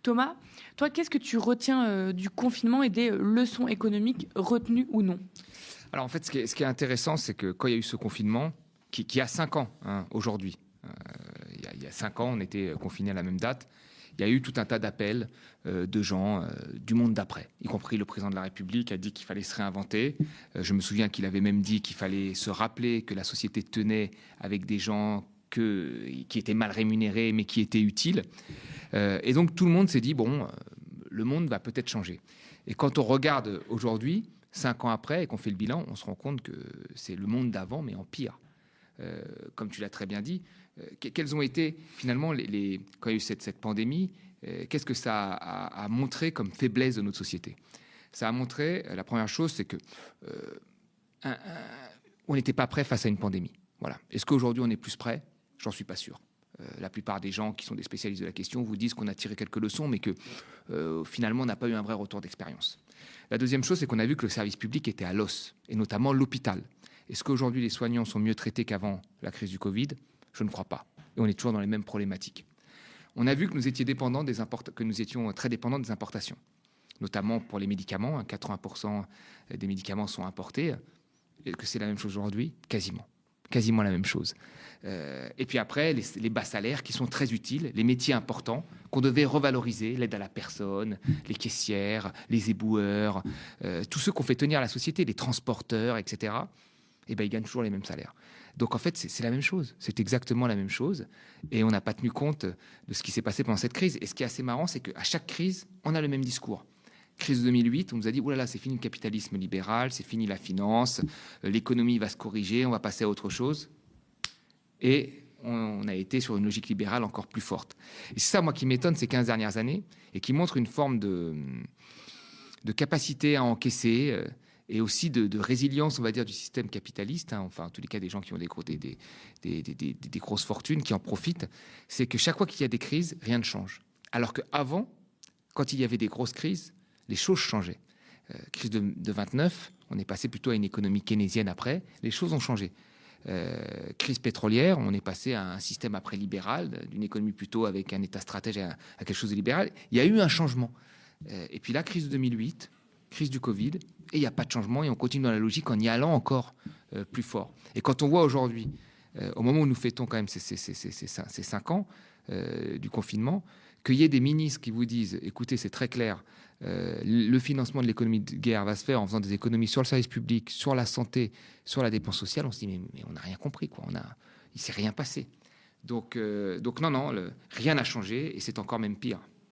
Thomas, toi, qu'est-ce que tu retiens du confinement et des leçons économiques retenues ou non? Alors en fait, ce qui est intéressant, c'est que quand il y a eu ce confinement, qui a 5 ans aujourd'hui, il y a 5 ans, on était confinés à la même date, il y a eu tout un tas d'appels de gens du monde d'après, y compris le président de la République a dit qu'il fallait se réinventer. Je me souviens qu'il avait même dit qu'il fallait se rappeler que la société tenait avec des gens qui étaient mal rémunérés, mais qui étaient utiles. Et donc tout le monde s'est dit, bon, le monde va peut-être changer. Et quand on regarde aujourd'hui, 5 ans après, et qu'on fait le bilan, on se rend compte que c'est le monde d'avant, mais en pire. Comme tu l'as très bien dit, quels ont été finalement quand il y a eu cette pandémie, qu'est-ce que ça a montré comme faiblesse de notre société? Ça a montré, la première chose, c'est que on n'était pas prêt face à une pandémie. Voilà. Est-ce qu'aujourd'hui on est plus prêt? J'en suis pas sûr. La plupart des gens qui sont des spécialistes de la question vous disent qu'on a tiré quelques leçons, mais que finalement on n'a pas eu un vrai retour d'expérience. La deuxième chose, c'est qu'on a vu que le service public était à l'os, et notamment l'hôpital. Est-ce qu'aujourd'hui les soignants sont mieux traités qu'avant la crise du Covid? Je ne crois pas. Et on est toujours dans les mêmes problématiques. On a vu que nous étions très dépendants des importations, notamment pour les médicaments. 80% des médicaments sont importés. Est-ce que c'est la même chose aujourd'hui? Quasiment la même chose. Et puis après, les bas salaires qui sont très utiles, les métiers importants qu'on devait revaloriser, l'aide à la personne, les caissières, les éboueurs, tous ceux qu'on fait tenir la société, les transporteurs, etc., eh ben, ils gagnent toujours les mêmes salaires. Donc en fait, c'est la même chose. C'est exactement la même chose. Et on n'a pas tenu compte de ce qui s'est passé pendant cette crise. Et ce qui est assez marrant, c'est qu'à chaque crise, on a le même discours. Crise de 2008, on nous a dit, oh là là, c'est fini le capitalisme libéral, c'est fini la finance, l'économie va se corriger, on va passer à autre chose. Et on a été sur une logique libérale encore plus forte. Et c'est ça, moi, qui m'étonne ces 15 dernières années et qui montre une forme de capacité à encaisser et aussi de résilience, on va dire, du système capitaliste, enfin, en tous les cas, des gens qui ont des grosses fortunes, qui en profitent. C'est que chaque fois qu'il y a des crises, rien ne change. Alors qu'avant, quand il y avait des grosses crises, les choses changeaient. Crise de 29, on est passé plutôt à une économie keynésienne après, les choses ont changé. Crise pétrolière, on est passé à un système après libéral, d'une économie plutôt avec un État stratège à quelque chose de libéral. Il y a eu un changement. Et puis la crise de 2008, crise du Covid, et il n'y a pas de changement, et on continue dans la logique en y allant encore plus fort. Et quand on voit aujourd'hui, au moment où nous fêtons quand même ces 5 ans du confinement, qu'il y ait des ministres qui vous disent, écoutez, c'est très clair, le financement de l'économie de guerre va se faire en faisant des économies sur le service public, sur la santé, sur la dépense sociale, on se dit, mais on n'a rien compris, quoi. Il ne s'est rien passé. Donc non, rien n'a changé, et c'est encore même pire.